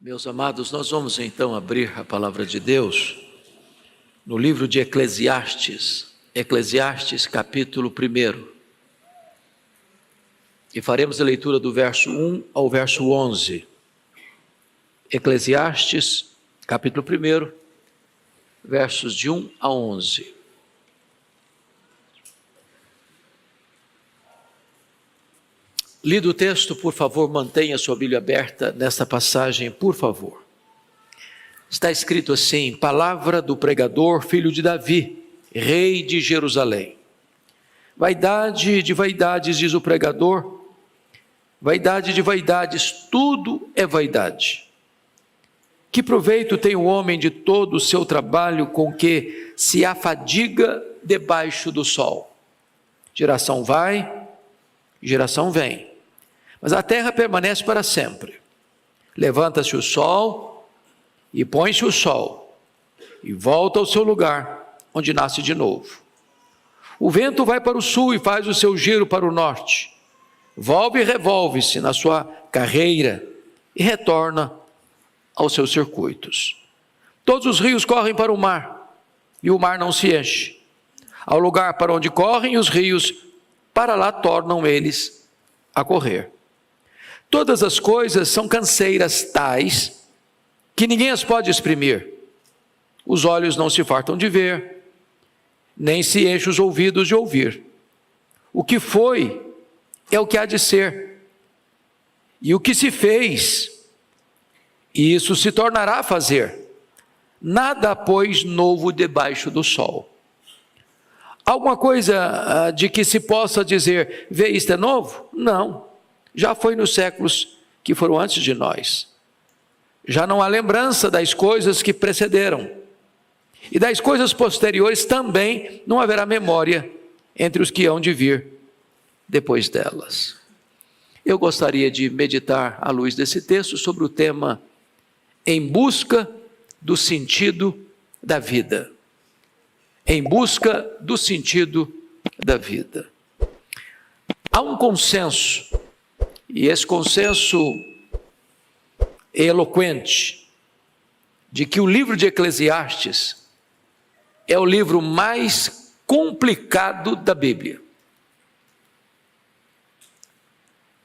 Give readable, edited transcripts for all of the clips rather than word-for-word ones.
Meus amados, nós vamos então abrir a palavra de Deus no livro de Eclesiastes, capítulo 1. E faremos a leitura do verso 1 ao verso 11. Eclesiastes, capítulo 1, versos de 1 a 11. Lido o texto, por favor, mantenha sua Bíblia aberta nesta passagem, por favor. Está escrito assim: palavra do pregador, filho de Davi, rei de Jerusalém. Vaidade de vaidades, diz o pregador, vaidade de vaidades, tudo é vaidade. Que proveito tem o homem de todo o seu trabalho com que se afadiga debaixo do sol? Geração vai, geração vem, mas a terra permanece para sempre. Levanta-se o sol e põe-se o sol e volta ao seu lugar, onde nasce de novo. O vento vai para o sul e faz o seu giro para o norte, volve e revolve-se na sua carreira e retorna aos seus circuitos. Todos os rios correm para o mar e o mar não se enche. Ao lugar para onde correm os rios, para lá tornam eles a correr. Todas as coisas são canseiras tais que ninguém as pode exprimir. Os olhos não se fartam de ver, nem se enchem os ouvidos de ouvir. O que foi é o que há de ser, e o que se fez, isso se tornará a fazer. Nada, pois, novo debaixo do sol. Alguma coisa de que se possa dizer, vê, isto é novo? Não, já foi nos séculos que foram antes de nós. Já não há lembrança das coisas que precederam, e das coisas posteriores também não haverá memória entre os que hão de vir depois delas. Eu gostaria de meditar à luz desse texto sobre o tema em busca do sentido da vida. Em busca do sentido da vida. Há um consenso, e esse consenso é eloquente, de que o livro de Eclesiastes é o livro mais complicado da Bíblia.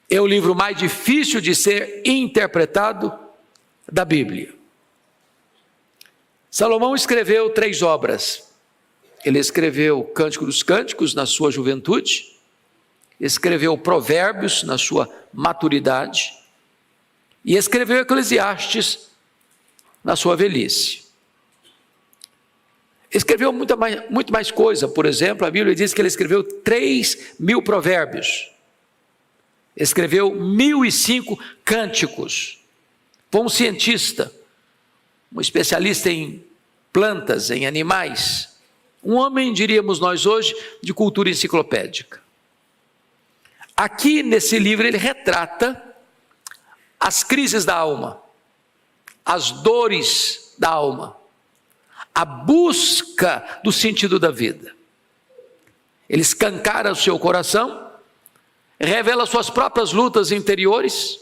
É o livro mais difícil de ser interpretado da Bíblia. Salomão escreveu 3 obras. Ele escreveu o Cântico dos Cânticos na sua juventude, escreveu Provérbios na sua maturidade e escreveu Eclesiastes na sua velhice. Escreveu muito mais coisa. Por exemplo, a Bíblia diz que ele escreveu 3.000 provérbios, escreveu 1.005 cânticos. Foi um cientista, um especialista em plantas, em animais, um homem, diríamos nós hoje, de cultura enciclopédica. Aqui nesse livro ele retrata as crises da alma, as dores da alma, a busca do sentido da vida. Ele escancara o seu coração, revela suas próprias lutas interiores.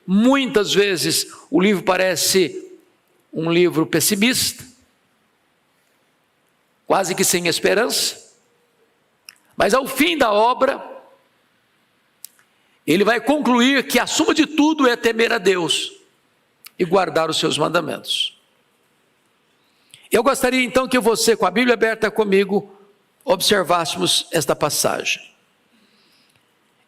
Muitas vezes o livro parece um livro pessimista, quase que sem esperança, mas ao fim da obra, ele vai concluir que a suma de tudo é temer a Deus e guardar os seus mandamentos. Eu gostaria então que você, com a Bíblia aberta comigo, observássemos esta passagem.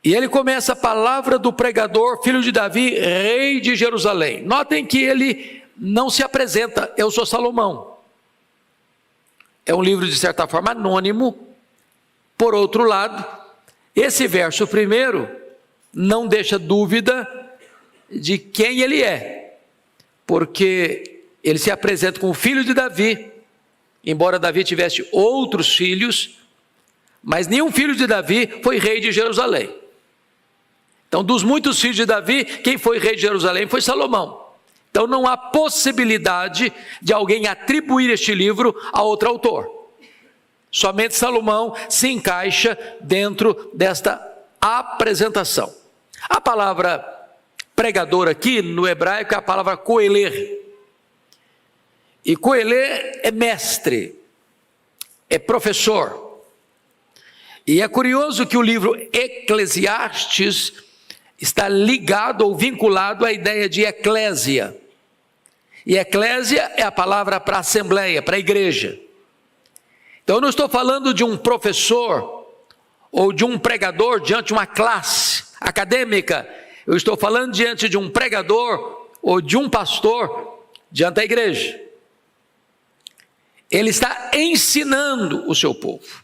E ele começa a palavra do pregador, filho de Davi, rei de Jerusalém. Notem que ele não se apresenta, eu sou Salomão. É um livro de certa forma anônimo. Por outro lado, esse verso primeiro não deixa dúvida de quem ele é, porque ele se apresenta como filho de Davi, embora Davi tivesse outros filhos, mas nenhum filho de Davi foi rei de Jerusalém. Então, dos muitos filhos de Davi, quem foi rei de Jerusalém foi Salomão. Então não há possibilidade de alguém atribuir este livro a outro autor. Somente Salomão se encaixa dentro desta apresentação. A palavra pregador aqui, no hebraico, é a palavra coeler. E coeler é mestre, é professor. E é curioso que o livro Eclesiastes está ligado ou vinculado à ideia de eclésia. E eclésia é a palavra para assembleia, para a igreja. Então eu não estou falando de um professor ou de um pregador diante de uma classe acadêmica. Eu estou falando diante de um pregador ou de um pastor diante da igreja. Ele está ensinando o seu povo.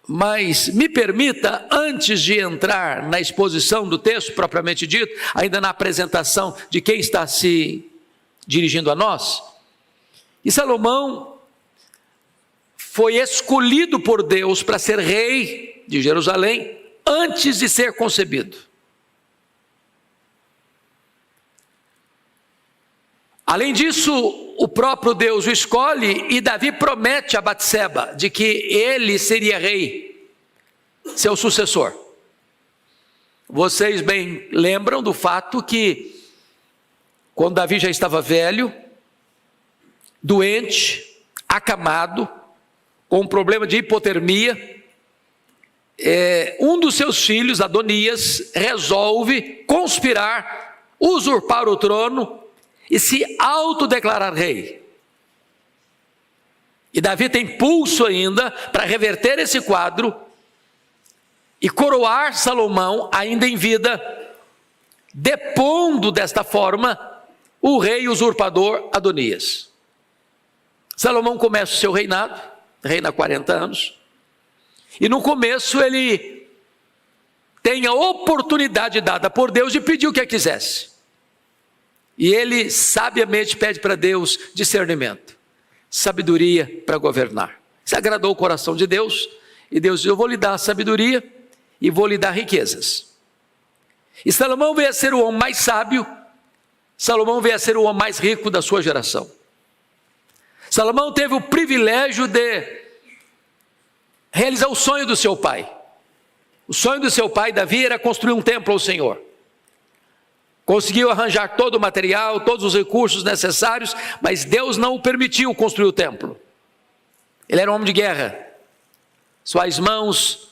Mas me permita, antes de entrar na exposição do texto propriamente dito, ainda na apresentação de quem está se dirigindo a nós, e Salomão foi escolhido por Deus para ser rei de Jerusalém antes de ser concebido. Além disso, o próprio Deus o escolhe e Davi promete a Batseba de que ele seria rei, seu sucessor. Vocês bem lembram do fato que, quando Davi já estava velho, doente, acamado, com um problema de hipotermia, um dos seus filhos, Adonias, resolve conspirar, usurpar o trono e se autodeclarar rei. E Davi tem pulso ainda para reverter esse quadro e coroar Salomão ainda em vida, depondo desta forma o rei usurpador Adonias. Salomão começa o seu reinado, reina 40 anos, e no começo ele tem a oportunidade dada por Deus de pedir o que quisesse. E ele sabiamente pede para Deus discernimento, sabedoria para governar. Isso agradou o coração de Deus, e Deus diz: eu vou lhe dar sabedoria e vou lhe dar riquezas. E Salomão veio a ser o homem mais sábio, Salomão veio a ser o homem mais rico da sua geração. Salomão teve o privilégio de realizar o sonho do seu pai. O sonho do seu pai, Davi, era construir um templo ao Senhor. Conseguiu arranjar todo o material, todos os recursos necessários, mas Deus não o permitiu construir o templo. Ele era um homem de guerra. Suas mãos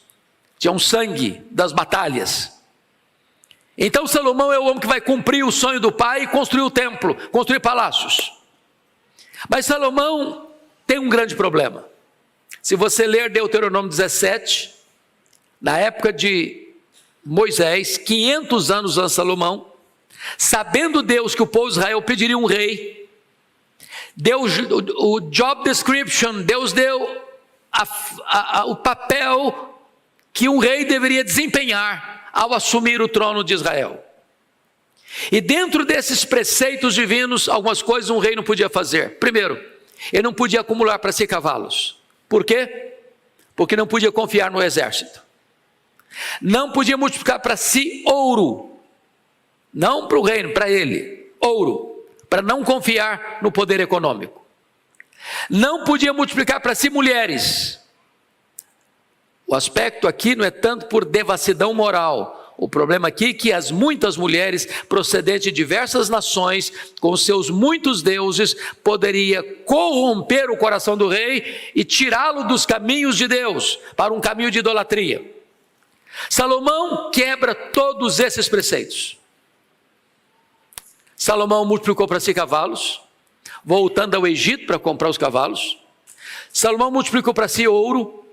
tinham sangue das batalhas. Então Salomão é o homem que vai cumprir o sonho do pai e construir o templo, construir palácios. Mas Salomão tem um grande problema. Se você ler Deuteronômio 17, na época de Moisés, 500 anos antes de Salomão, sabendo Deus que o povo de Israel pediria um rei, Deus, o job description, Deus deu o papel que um rei deveria desempenhar ao assumir o trono de Israel. E dentro desses preceitos divinos, algumas coisas um rei não podia fazer. Primeiro, ele não podia acumular para si cavalos. Por quê? Porque não podia confiar no exército. Não podia multiplicar para si ouro. Não para o reino, para ele, ouro, para não confiar no poder econômico. Não podia multiplicar para si mulheres. O aspecto aqui não é tanto por devassidão moral. O problema aqui é que as muitas mulheres procedentes de diversas nações, com seus muitos deuses, poderia corromper o coração do rei e tirá-lo dos caminhos de Deus, para um caminho de idolatria. Salomão quebra todos esses preceitos. Salomão multiplicou para si cavalos, voltando ao Egito para comprar os cavalos. Salomão multiplicou para si ouro.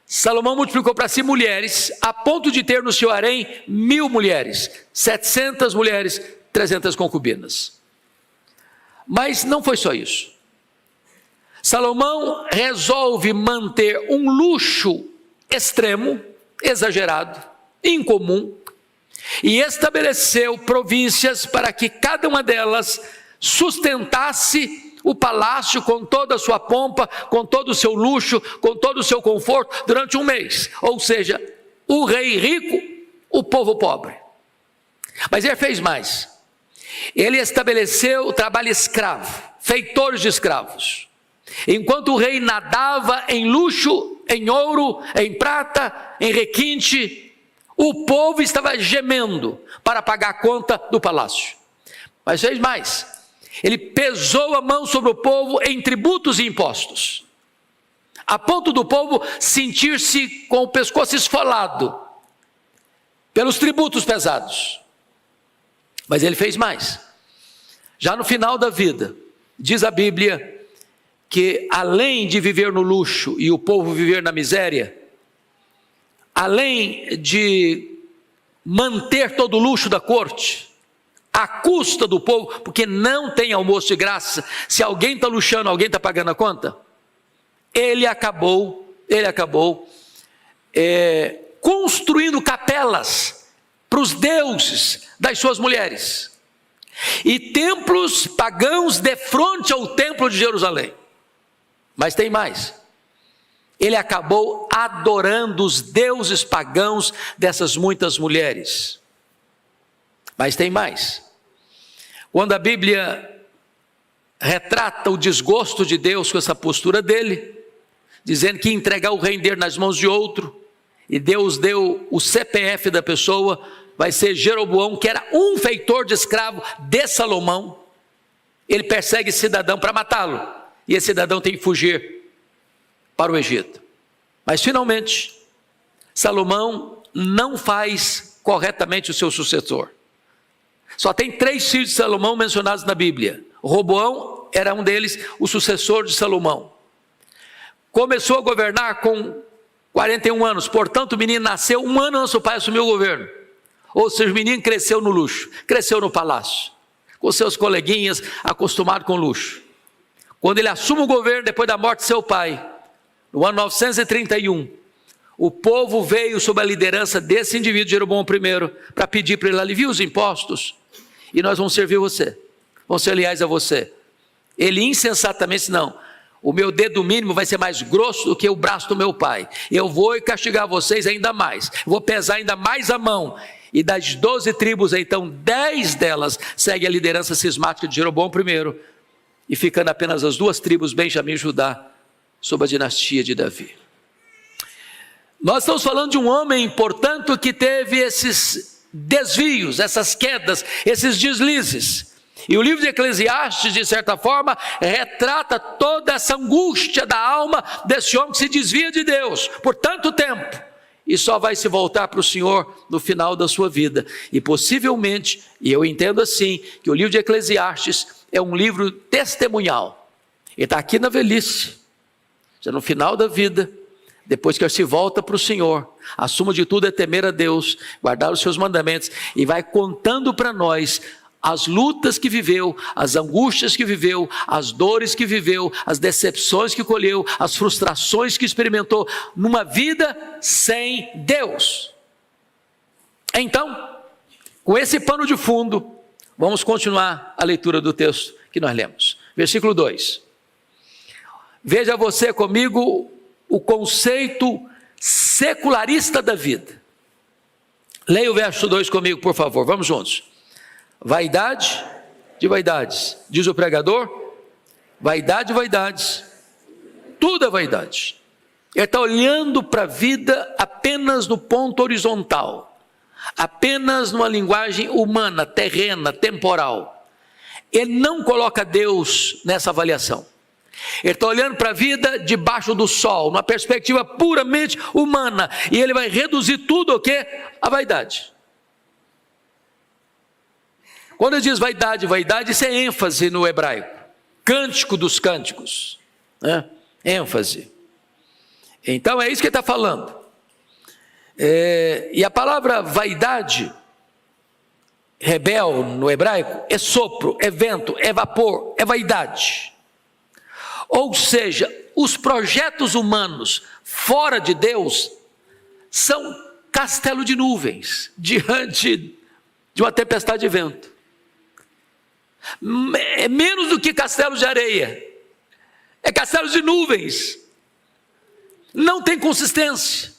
Salomão multiplicou para si mulheres, a ponto de ter no seu harém 1000 mulheres, 700 mulheres, 300 concubinas. Mas não foi só isso. Salomão resolve manter um luxo extremo, exagerado, incomum, e estabeleceu províncias para que cada uma delas sustentasse o palácio com toda a sua pompa, com todo o seu luxo, com todo o seu conforto durante um mês. Ou seja, o rei rico, o povo pobre. Mas ele fez mais. Ele estabeleceu o trabalho escravo, feitores de escravos. Enquanto o rei nadava em luxo, em ouro, em prata, em requinte, O povo estava gemendo para pagar a conta do palácio. Mas fez mais. Ele pesou a mão sobre o povo em tributos e impostos, a ponto do povo sentir-se com o pescoço esfolado pelos tributos pesados. Mas ele fez mais. Já no final da vida, diz a Bíblia que além de viver no luxo e o povo viver na miséria, além de manter todo o luxo da corte, à custa do povo, porque não tem almoço de graça, se alguém está luxando, alguém está pagando a conta, ele acabou construindo capelas para os deuses das suas mulheres, e templos pagãos defronte ao templo de Jerusalém. Mas tem mais. Ele acabou adorando os deuses pagãos dessas muitas mulheres. Mas tem mais. Quando a Bíblia retrata o desgosto de Deus com essa postura dele, dizendo que ia entregar o reino dele nas mãos de outro, e Deus deu o CPF da pessoa, vai ser Jeroboão, que era um feitor de escravo de Salomão. Ele persegue esse cidadão para matá-lo, e esse cidadão tem que fugir para o Egito. Mas finalmente, Salomão não faz corretamente o seu sucessor. Só tem 3 filhos de Salomão mencionados na Bíblia. Roboão era um deles, o sucessor de Salomão. Começou a governar com 41 anos, portanto o menino nasceu 1 ano antes do pai assumir o governo. Ou seja, o menino cresceu no luxo, cresceu no palácio, com seus coleguinhas, acostumado com luxo. Quando ele assume o governo, depois da morte de seu pai, no ano 931, o povo veio sob a liderança desse indivíduo, Jeroboão I, para pedir para ele aliviar os impostos, e nós vamos servir você, vamos ser leais a você. Ele insensatamente disse: não, o meu dedo mínimo vai ser mais grosso do que o braço do meu pai, eu vou castigar vocês ainda mais, vou pesar ainda mais a mão. E das 12 tribos, então 10 delas seguem a liderança cismática de Jeroboão I, e ficando apenas as 2 tribos, Benjamim e Judá, sob a dinastia de Davi. Nós estamos falando de um homem, portanto, que teve esses desvios, essas quedas, esses deslizes. E o livro de Eclesiastes, de certa forma, retrata toda essa angústia da alma desse homem que se desvia de Deus por tanto tempo, e só vai se voltar para o Senhor no final da sua vida. E possivelmente, e eu entendo assim, que o livro de Eclesiastes é um livro testemunhal. Ele está aqui na velhice, já no final da vida, depois que ele se volta para o Senhor, a suma de tudo é temer a Deus, guardar os seus mandamentos, e vai contando para nós as lutas que viveu, as angústias que viveu, as dores que viveu, as decepções que colheu, as frustrações que experimentou numa vida sem Deus. Então, com esse pano de fundo, vamos continuar a leitura do texto que nós lemos. Versículo 2. Veja você comigo o conceito secularista da vida. Leia o verso 2 comigo, por favor, vamos juntos. Vaidade de vaidades, diz o pregador, vaidade de vaidades, tudo é vaidade. Ele está olhando para a vida apenas no ponto horizontal, apenas numa linguagem humana, terrena, temporal. Ele não coloca Deus nessa avaliação. Ele está olhando para a vida debaixo do sol, numa perspectiva puramente humana, e ele vai reduzir tudo o quê? A vaidade. Quando ele diz vaidade, vaidade, isso é ênfase no hebraico, cântico dos cânticos, né? ênfase. Então é isso que ele está falando. E a palavra vaidade, rebel no hebraico, é sopro, é vento, é vapor, é vaidade. Ou seja, os projetos humanos fora de Deus são castelo de nuvens diante de uma tempestade de vento. É menos do que castelo de areia, é castelo de nuvens, não tem consistência.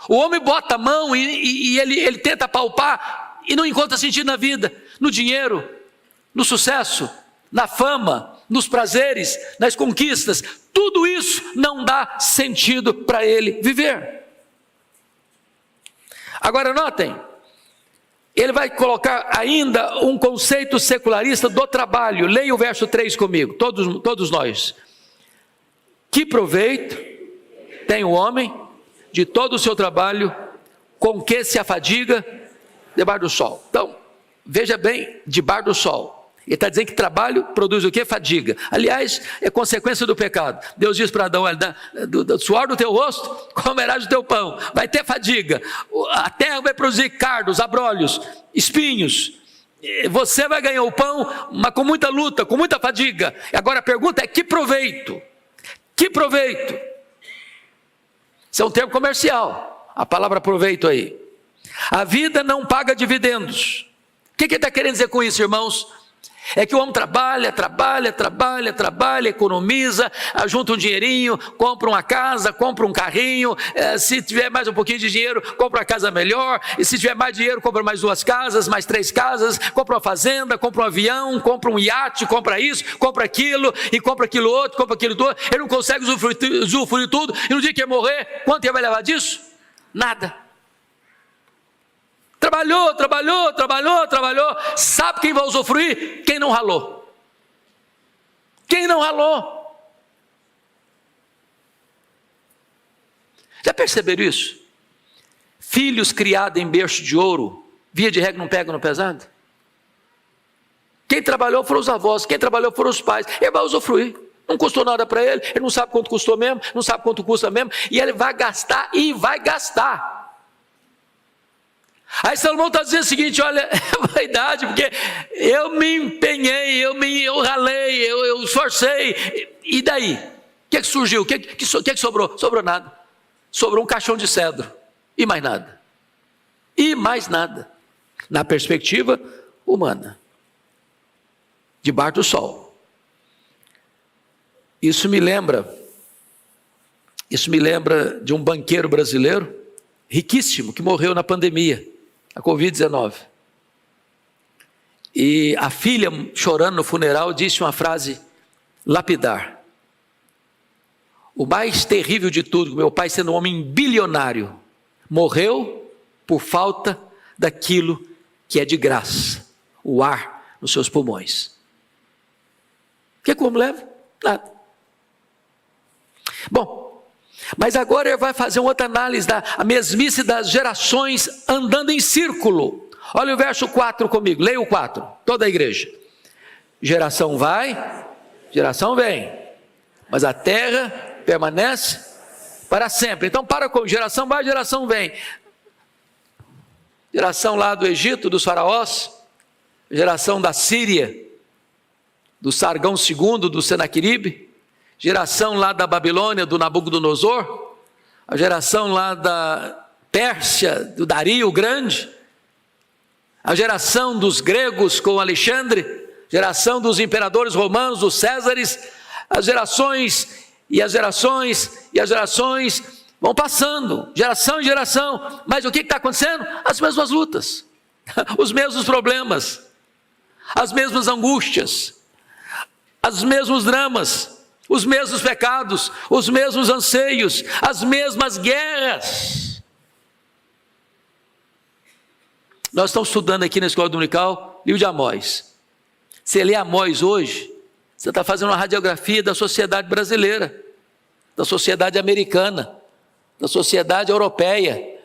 O homem bota a mão e ele tenta palpar e não encontra sentido na vida, no dinheiro, no sucesso, na fama, nos prazeres, nas conquistas. Tudo isso não dá sentido para ele viver. Agora notem, ele vai colocar ainda um conceito secularista do trabalho. Leia o verso 3 comigo, todos nós. Que proveito tem o homem de todo o seu trabalho, com que se afadiga debaixo do sol? Então, veja bem, debaixo do sol. Ele está dizendo que trabalho produz o quê? Fadiga. Aliás, é consequência do pecado. Deus diz para Adão: do suor do teu rosto comerás o teu pão. Vai ter fadiga. A terra vai produzir cardos, abrolhos, espinhos. Você vai ganhar o pão, mas com muita luta, com muita fadiga. Agora a pergunta é: que proveito? Que proveito? Isso é um termo comercial, a palavra proveito aí. A vida não paga dividendos. O que ele está querendo dizer com isso, irmãos? É que o homem trabalha, economiza, junta um dinheirinho, compra uma casa, compra um carrinho, se tiver mais um pouquinho de dinheiro, compra uma casa melhor, e se tiver mais dinheiro, compra mais 2 casas, mais 3 casas, compra uma fazenda, compra um avião, compra um iate, compra isso, compra aquilo, e compra aquilo outro, compra aquilo outro. Ele não consegue usufruir tudo, e no dia que ele morrer, quanto ele vai levar disso? Nada. Trabalhou. Sabe quem vai usufruir? Quem não ralou. Quem não ralou. Já perceberam isso? Filhos criados em berço de ouro, via de regra não pegam no pesado? Quem trabalhou foram os avós, quem trabalhou foram os pais. Ele vai usufruir. Não custou nada para ele, ele não sabe quanto custou mesmo, não sabe quanto custa mesmo, e ele vai gastar e vai gastar. Aí Salomão está dizendo o seguinte: olha, é vaidade, porque eu me empenhei, eu ralei, eu esforcei, e daí? O que surgiu? O que sobrou? Sobrou nada. Sobrou um caixão de cedro, e mais nada. E mais nada, na perspectiva humana, debaixo do sol. Isso me lembra de um banqueiro brasileiro, riquíssimo, que morreu na pandemia, a Covid-19. E a filha, chorando no funeral, disse uma frase lapidar: o mais terrível de tudo, meu pai, sendo um homem bilionário, morreu por falta daquilo que é de graça, o ar nos seus pulmões. O que como leva? Nada. Bom, mas agora ele vai fazer uma outra análise da mesmice das gerações andando em círculo. Olha o verso 4 comigo, leia o 4, toda a igreja. Geração vai, geração vem, mas a terra permanece para sempre. Então para com geração vai, geração vem. Geração lá do Egito, dos faraós, geração da Síria, do Sargão II, do Senaqueribe, geração lá da Babilônia, do Nabucodonosor, a geração lá da Pérsia, do Dario o Grande, a geração dos gregos com Alexandre, geração dos imperadores romanos, dos Césares, as gerações vão passando, geração em geração, mas o que está acontecendo? As mesmas lutas, os mesmos problemas, as mesmas angústias, os mesmos dramas, os mesmos pecados, os mesmos anseios, as mesmas guerras. Nós estamos estudando aqui na Escola Dominical, livro de Amós. Você lê Amós hoje, você está fazendo uma radiografia da sociedade brasileira, da sociedade americana, da sociedade europeia.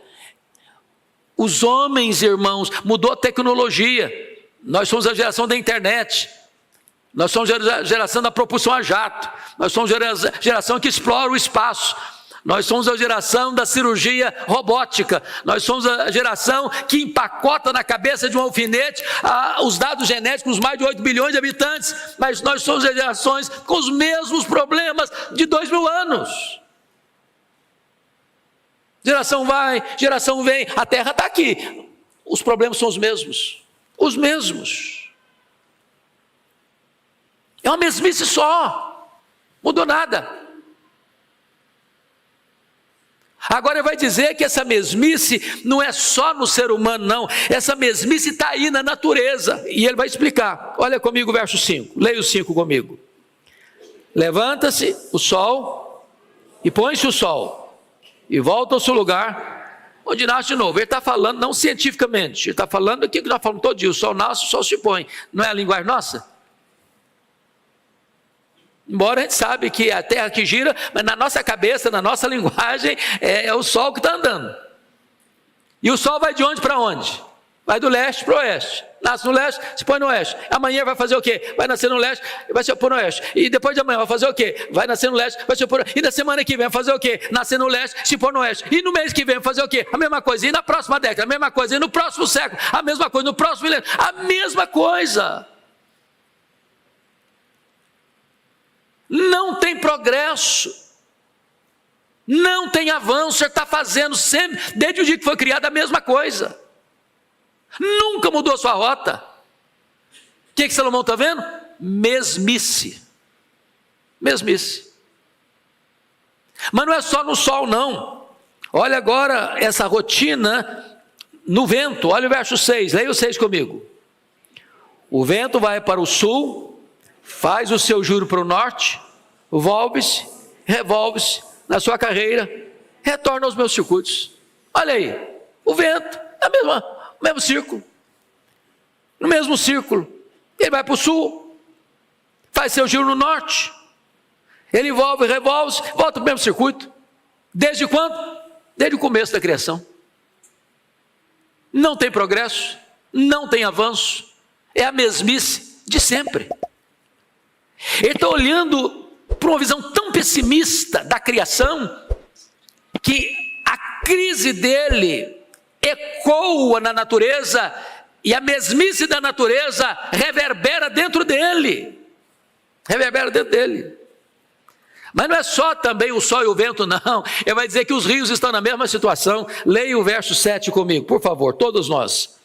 Os homens, irmãos, mudou a tecnologia. Nós somos a geração da internet. Nós somos a geração da propulsão a jato. Nós somos a geração que explora o espaço. Nós somos a geração da cirurgia robótica. Nós somos a geração que empacota na cabeça de um alfinete os dados genéticos dos mais de 8 bilhões de habitantes. Mas nós somos as gerações com os mesmos problemas de 2000 anos. Geração vai, geração vem. A terra está aqui. Os problemas são os mesmos. Os mesmos. É uma mesmice só, mudou nada. Agora ele vai dizer que essa mesmice não é só no ser humano, não. Essa mesmice está aí na natureza, e ele vai explicar. Olha comigo o verso 5, leia o 5 comigo. Levanta-se o sol, e põe-se o sol, e volta ao seu lugar, onde nasce de novo. Ele está falando não cientificamente, ele está falando aquilo que nós falamos todo dia: o sol nasce, o sol se põe. Não é a linguagem nossa? Embora a gente sabe que é a terra que gira, mas na nossa cabeça, na nossa linguagem, é o sol que está andando. E o sol vai de onde para onde? Vai do leste para o oeste. Nasce no leste, se põe no oeste. Amanhã vai fazer o quê? Vai nascer no leste, vai se pôr no oeste. E depois de amanhã vai fazer o quê? Vai nascer no leste, vai se pôr no oeste. E na semana que vem vai fazer o quê? Nascer no leste, se pôr no oeste. E no mês que vem vai fazer o quê? A mesma coisa. E na próxima década, a mesma coisa. E no próximo século, a mesma coisa. No próximo milênio, a mesma coisa. Não tem progresso, não tem avanço. Você está fazendo sempre, desde o dia que foi criado, a mesma coisa. Nunca mudou sua rota. O que Salomão está vendo? Mesmice. Mesmice. Mas não é só no sol, não. Olha agora essa rotina no vento. Olha o verso 6, leia o 6 comigo. O vento vai para o sul, faz o seu giro para o norte, volve-se, revolve-se na sua carreira, retorna aos meus circuitos. Olha aí, o vento, o mesmo círculo, no mesmo círculo. Ele vai para o sul, faz seu giro no norte, ele volve, revolve-se, volta para o mesmo circuito. Desde quando? Desde o começo da criação. Não tem progresso, não tem avanço, é a mesmice de sempre. Ele está olhando para uma visão tão pessimista da criação, que a crise dele ecoa na natureza, e a mesmice da natureza reverbera dentro dele. Reverbera dentro dele. Mas não é só também o sol e o vento, não. Ele vai dizer que os rios estão na mesma situação. Leia o verso 7 comigo, por favor, todos nós.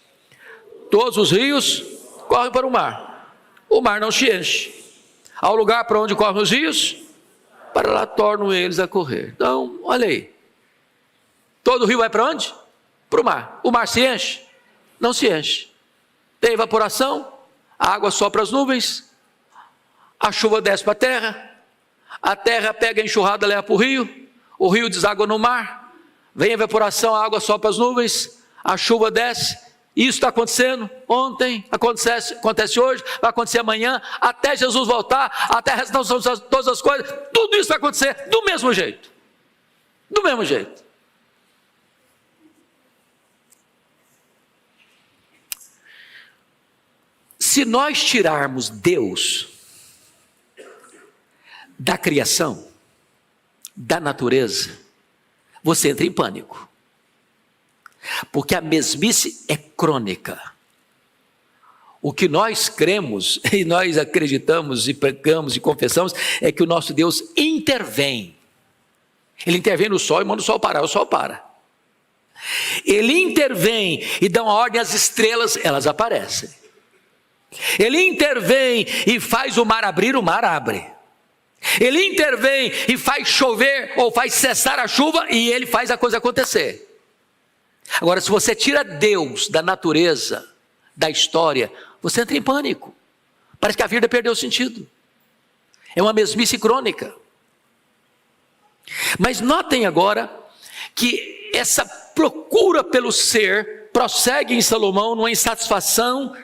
Todos os rios correm para o mar. O mar não se enche. Ao lugar para onde correm os rios, para lá tornam eles a correr. Então, olha aí. Todo rio vai para onde? Para o mar. O mar se enche? Não se enche. Tem evaporação, a água sopra as nuvens, a chuva desce para a terra pega a enxurrada, leva para o rio deságua no mar, vem a evaporação, a água sopra as nuvens, a chuva desce. Isso está acontecendo ontem, acontece hoje, vai acontecer amanhã, até Jesus voltar, até a restauração de todas as coisas. Tudo isso vai acontecer do mesmo jeito. Do mesmo jeito. Se nós tirarmos Deus da criação, da natureza, você entra em pânico. Porque a mesmice é crônica. O que nós cremos, e nós acreditamos, e pregamos, e confessamos, é que o nosso Deus intervém. Ele intervém no sol e manda o sol parar, o sol para. Ele intervém e dá uma ordem às estrelas, elas aparecem. Ele intervém e faz o mar abrir, o mar abre. Ele intervém e faz chover, ou faz cessar a chuva, e ele faz a coisa acontecer. Agora, se você tira Deus da natureza, da história, você entra em pânico. Parece que a vida perdeu o sentido. É uma mesmice crônica. Mas notem agora que essa procura pelo ser prossegue em Salomão numa insatisfação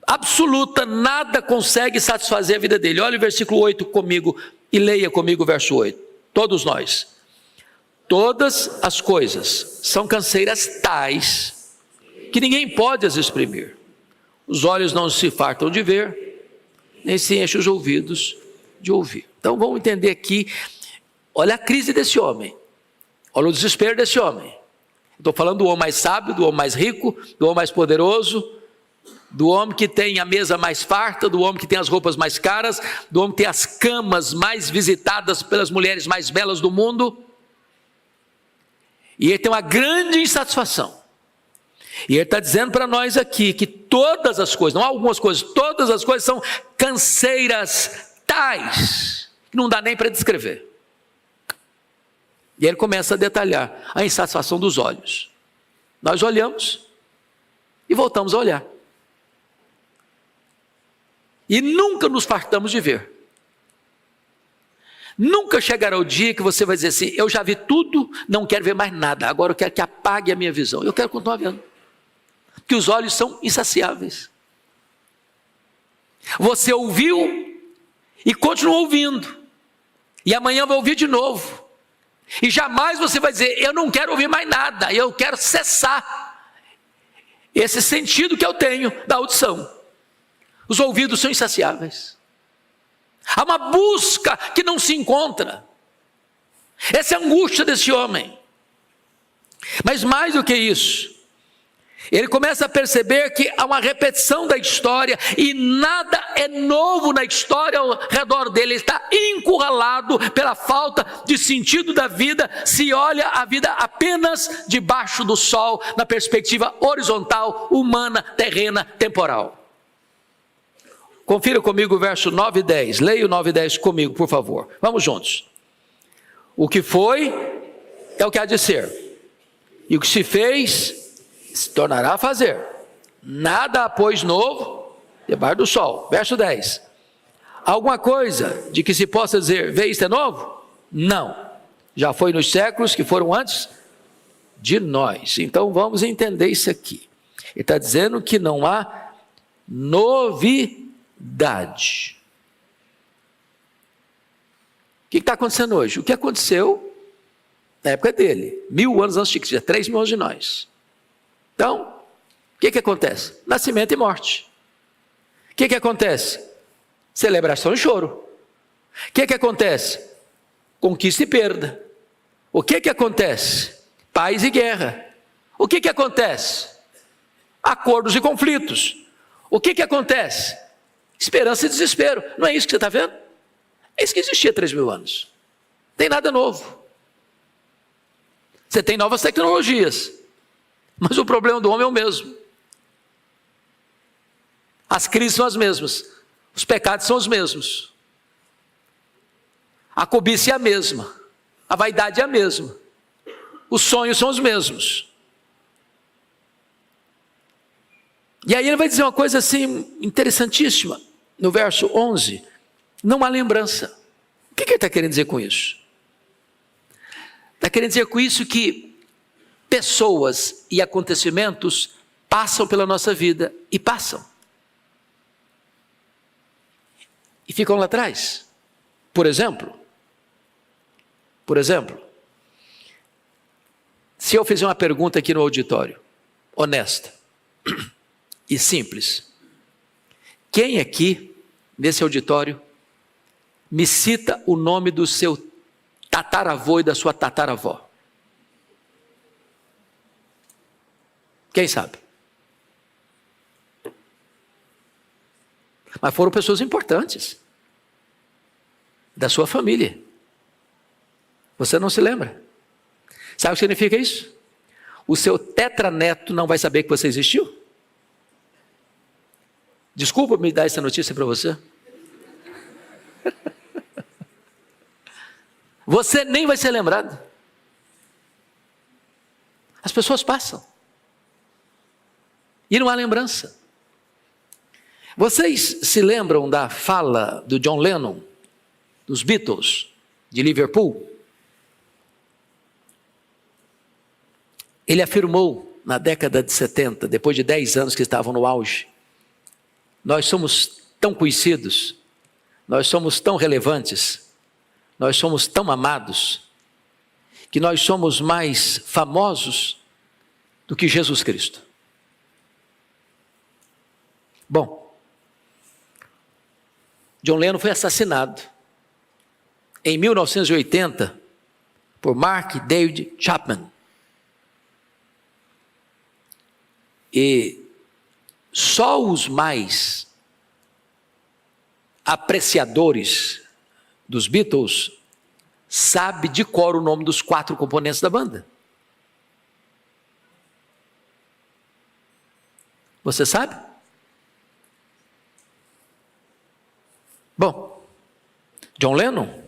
absoluta. Nada consegue satisfazer a vida dele. Olha o versículo 8 comigo e leia comigo o verso 8. Todos nós. Todas as coisas são canseiras tais que ninguém pode as exprimir. Os olhos não se fartam de ver, nem se enchem os ouvidos de ouvir. Então vamos entender aqui, olha a crise desse homem, olha o desespero desse homem. Estou falando do homem mais sábio, do homem mais rico, do homem mais poderoso, do homem que tem a mesa mais farta, do homem que tem as roupas mais caras, do homem que tem as camas mais visitadas pelas mulheres mais belas do mundo. E ele tem uma grande insatisfação. E ele está dizendo para nós aqui que todas as coisas, não algumas coisas, todas as coisas são canseiras tais, que não dá nem para descrever. E ele começa a detalhar a insatisfação dos olhos. Nós olhamos e voltamos a olhar. E nunca nos fartamos de ver. Nunca chegará o dia que você vai dizer assim: eu já vi tudo, não quero ver mais nada, agora eu quero que apague a minha visão. Eu quero continuar vendo, porque os olhos são insaciáveis. Você ouviu e continuou ouvindo, e amanhã vai ouvir de novo, e jamais você vai dizer: eu não quero ouvir mais nada, eu quero cessar esse sentido que eu tenho da audição. Os ouvidos são insaciáveis. Há uma busca que não se encontra. Essa é a angústia desse homem. Mas mais do que isso, ele começa a perceber que há uma repetição da história e nada é novo na história ao redor dele. Ele está encurralado pela falta de sentido da vida, se olha a vida apenas debaixo do sol, na perspectiva horizontal, humana, terrena, temporal. Confira comigo o verso 9 e 10. Leia o 9 e 10 comigo, por favor. Vamos juntos. O que foi é o que há de ser, e o que se fez se tornará a fazer. Nada há, pois, novo debaixo do sol. Verso 10. Alguma coisa de que se possa dizer: vê, isto é novo? Não. Já foi nos séculos que foram antes de nós. Então vamos entender isso aqui. Ele está dizendo que não há novidade. O que está acontecendo hoje? O que aconteceu na época dele, 1000 anos antes de Cristo, 3 mil anos de nós. Então, o que acontece? Nascimento e morte. O que acontece? Celebração e choro. O que acontece? Conquista e perda. O que acontece? Paz e guerra. O que acontece? Acordos e conflitos. O que acontece? Esperança e desespero. Não é isso que você está vendo? É isso que existia há 3 mil anos. Não tem nada novo. Você tem novas tecnologias, mas o problema do homem é o mesmo. As crises são as mesmas, os pecados são os mesmos, a cobiça é a mesma, a vaidade é a mesma, os sonhos são os mesmos. E aí ele vai dizer uma coisa assim interessantíssima, no verso 11, não há lembrança. O que ele está querendo dizer com isso? Está querendo dizer com isso que pessoas e acontecimentos passam pela nossa vida e passam. E ficam lá atrás. Por exemplo, se eu fizer uma pergunta aqui no auditório, honesta e simples, quem aqui, nesse auditório, me cita o nome do seu tataravô e da sua tataravó? Quem sabe? Mas foram pessoas importantes da sua família. Você não se lembra? Sabe o que significa isso? O seu tetraneto não vai saber que você existiu? Desculpa me dar essa notícia para você. Você nem vai ser lembrado. As pessoas passam. E não há lembrança. Vocês se lembram da fala do John Lennon, dos Beatles, de Liverpool? Ele afirmou na década de 70, depois de 10 anos que estavam no auge: nós somos tão conhecidos, nós somos tão relevantes, nós somos tão amados, que nós somos mais famosos do que Jesus Cristo. Bom, John Lennon foi assassinado em 1980 por Mark David Chapman. E só os mais apreciadores dos Beatles sabem de cor o nome dos 4 componentes da banda. Você sabe? Bom, John Lennon,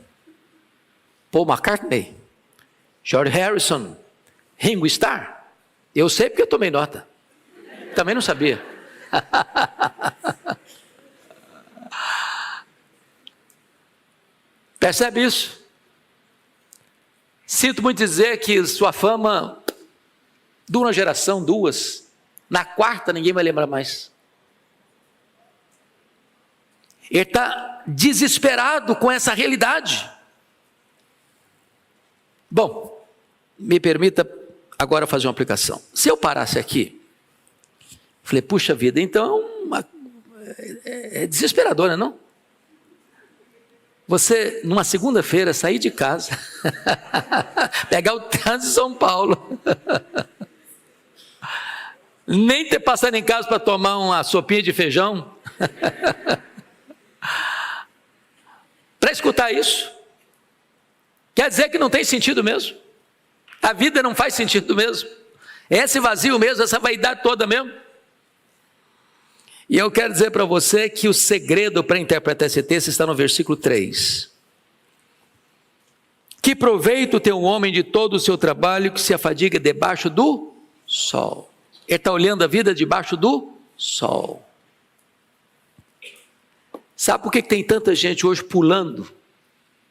Paul McCartney, George Harrison, Ringo Starr. Eu sei porque eu tomei nota. Também não sabia. Percebe isso? Sinto muito dizer que sua fama dura uma geração, duas. Na quarta ninguém vai lembrar mais. Ele está desesperado com essa realidade. Bom, me permita agora fazer uma aplicação. Se eu parasse aqui, falei, puxa vida, então é desesperador, não? Você, numa segunda-feira, sair de casa, pegar o trânsito de São Paulo, nem ter passado em casa para tomar uma sopinha de feijão, para escutar isso, quer dizer que não tem sentido mesmo, a vida não faz sentido mesmo, é esse vazio mesmo, essa vaidade toda mesmo. E eu quero dizer para você que o segredo para interpretar esse texto está no versículo 3. Que proveito tem um homem de todo o seu trabalho que se afadiga debaixo do sol? Ele está olhando a vida debaixo do sol. Sabe por que tem tanta gente hoje pulando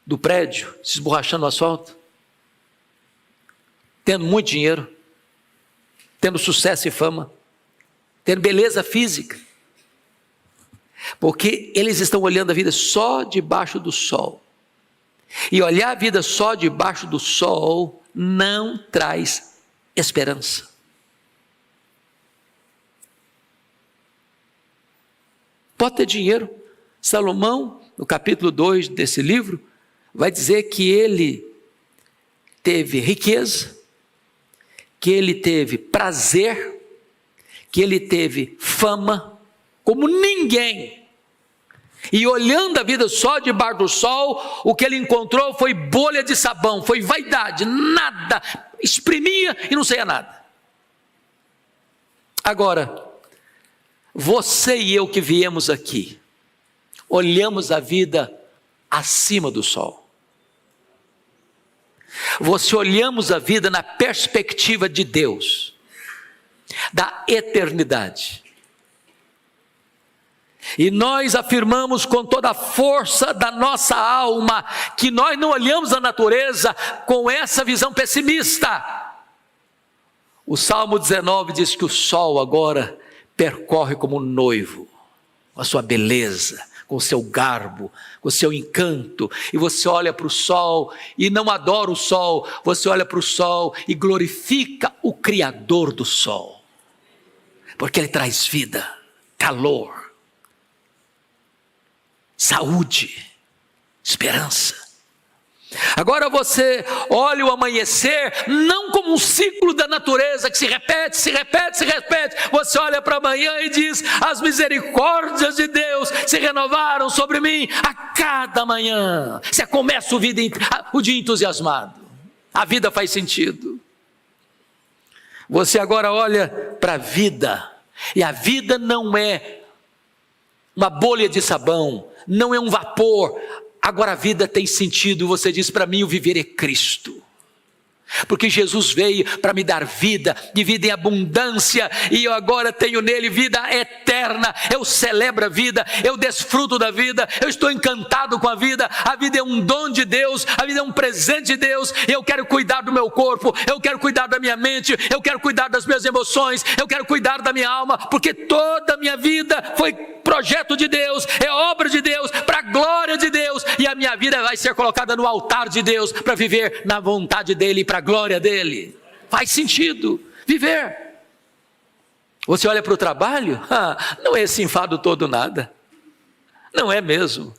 do prédio, se esborrachando no asfalto? Tendo muito dinheiro, tendo sucesso e fama, tendo beleza física. Porque eles estão olhando a vida só debaixo do sol. E olhar a vida só debaixo do sol não traz esperança. Pode ter dinheiro. Salomão, no capítulo 2 desse livro, vai dizer que ele teve riqueza, que ele teve prazer, que ele teve fama, como ninguém. E olhando a vida só debaixo do sol, o que ele encontrou foi bolha de sabão, foi vaidade, nada, exprimia e não saía nada. Agora, você e eu que viemos aqui, olhamos a vida acima do sol. Você olhamos a vida na perspectiva de Deus, da eternidade. E nós afirmamos com toda a força da nossa alma que nós não olhamos a natureza com essa visão pessimista. O Salmo 19 diz que o sol agora percorre como um noivo, com a sua beleza, com o seu garbo, com o seu encanto, e você olha para o sol e não adora o sol, você olha para o sol e glorifica o Criador do sol, porque ele traz vida, calor, saúde, esperança. Agora você olha o amanhecer não como um ciclo da natureza que se repete, se repete, se repete. Você olha para amanhã e diz: as misericórdias de Deus se renovaram sobre mim a cada manhã. Você começa o dia entusiasmado, a vida faz sentido. Você agora olha para a vida, e a vida não é uma bolha de sabão, não é um vapor. Agora a vida tem sentido. Você diz: para mim o viver é Cristo, porque Jesus veio para me dar vida, de vida em abundância, e eu agora tenho nele vida eterna. Eu celebro a vida, eu desfruto da vida, eu estou encantado com a vida é um dom de Deus, a vida é um presente de Deus. Eu quero cuidar do meu corpo, eu quero cuidar da minha mente, eu quero cuidar das minhas emoções, eu quero cuidar da minha alma, porque toda a minha vida foi projeto de Deus, é obra de Deus, para a glória de Deus, e a minha vida vai ser colocada no altar de Deus, para viver na vontade dEle, para a glória dEle. Faz sentido viver. Você olha para o trabalho, não é esse enfado todo nada, não é mesmo.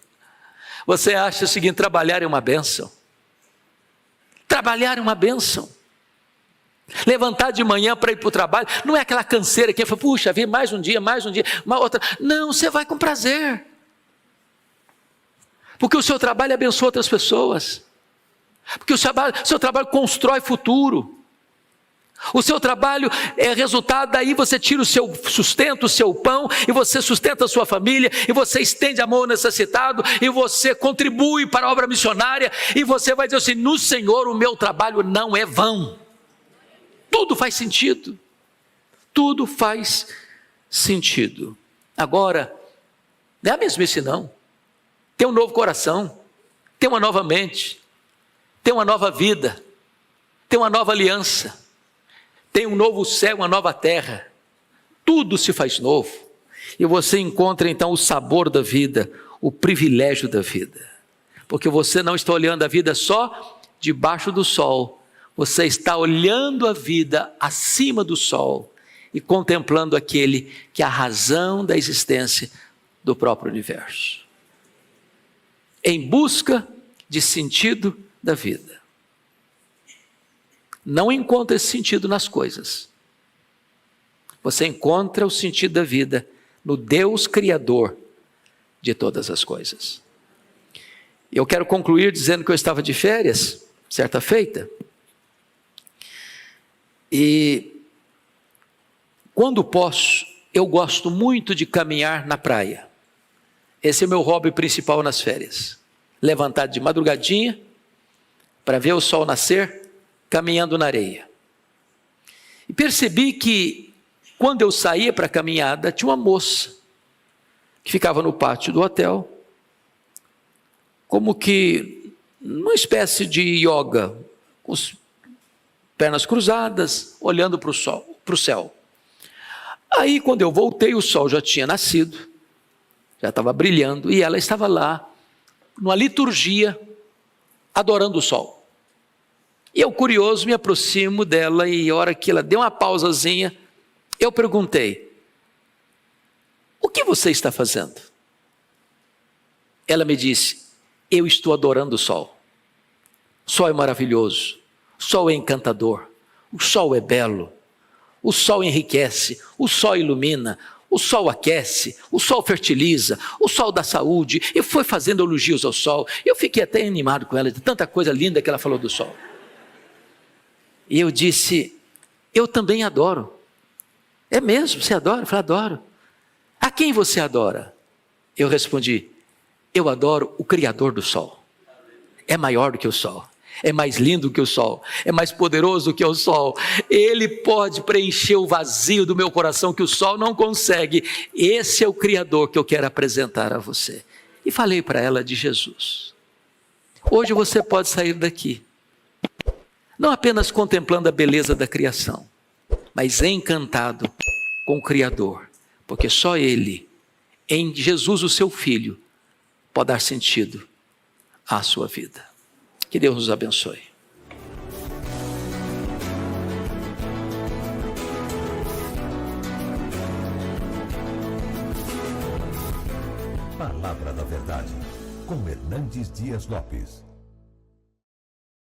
Você acha o seguinte: trabalhar é uma bênção, trabalhar é uma bênção. Levantar de manhã para ir para o trabalho, não é aquela canseira que fala: puxa, vem mais um dia, uma outra. Não, você vai com prazer, porque o seu trabalho abençoa outras pessoas, porque o seu trabalho constrói futuro. O seu trabalho é resultado, daí você tira o seu sustento, o seu pão, e você sustenta a sua família, e você estende a mão ao necessitado, e você contribui para a obra missionária, e você vai dizer assim: no Senhor o meu trabalho não é vão. Tudo faz sentido, tudo faz sentido. Agora, não é a mesmice não, tem um novo coração, tem uma nova mente, tem uma nova vida, tem uma nova aliança, tem um novo céu, uma nova terra, tudo se faz novo, e você encontra então o sabor da vida, o privilégio da vida, porque você não está olhando a vida só debaixo do sol, você está olhando a vida acima do sol, e contemplando aquele que é a razão da existência do próprio universo, em busca de sentido da vida. Não encontra esse sentido nas coisas. Você encontra o sentido da vida no Deus Criador de todas as coisas. E eu quero concluir dizendo que eu estava de férias, certa feita, e quando posso, eu gosto muito de caminhar na praia. Esse é o meu hobby principal nas férias. Levantar de madrugadinha para ver o sol nascer, caminhando na areia. E percebi que quando eu saía para a caminhada, tinha uma moça que ficava no pátio do hotel, como que numa espécie de yoga, com as pernas cruzadas, olhando para o céu. Aí quando eu voltei, o sol já tinha nascido, já estava brilhando, e ela estava lá, numa liturgia, adorando o sol. E eu, curioso, me aproximo dela, e a hora que ela deu uma pausazinha, eu perguntei: o que você está fazendo? Ela me disse: eu estou adorando o sol. O sol é maravilhoso, o sol é encantador, o sol é belo, o sol enriquece, o sol ilumina, o sol aquece, o sol fertiliza, o sol dá saúde. E foi fazendo elogios ao sol. Eu fiquei até animado com ela, de tanta coisa linda que ela falou do sol. E eu disse: eu também adoro. É mesmo? Você adora? Eu falei: adoro. A quem você adora? Eu respondi: eu adoro o Criador do sol. É maior do que o sol, é mais lindo que o sol, é mais poderoso que o sol. Ele pode preencher o vazio do meu coração que o sol não consegue. Esse é o Criador que eu quero apresentar a você. E falei para ela de Jesus. Hoje você pode sair daqui, não apenas contemplando a beleza da criação, mas encantado com o Criador, porque só Ele, em Jesus, o seu Filho, pode dar sentido à sua vida. Que Deus nos abençoe. Palavra da Verdade, com Hernandes Dias Lopes.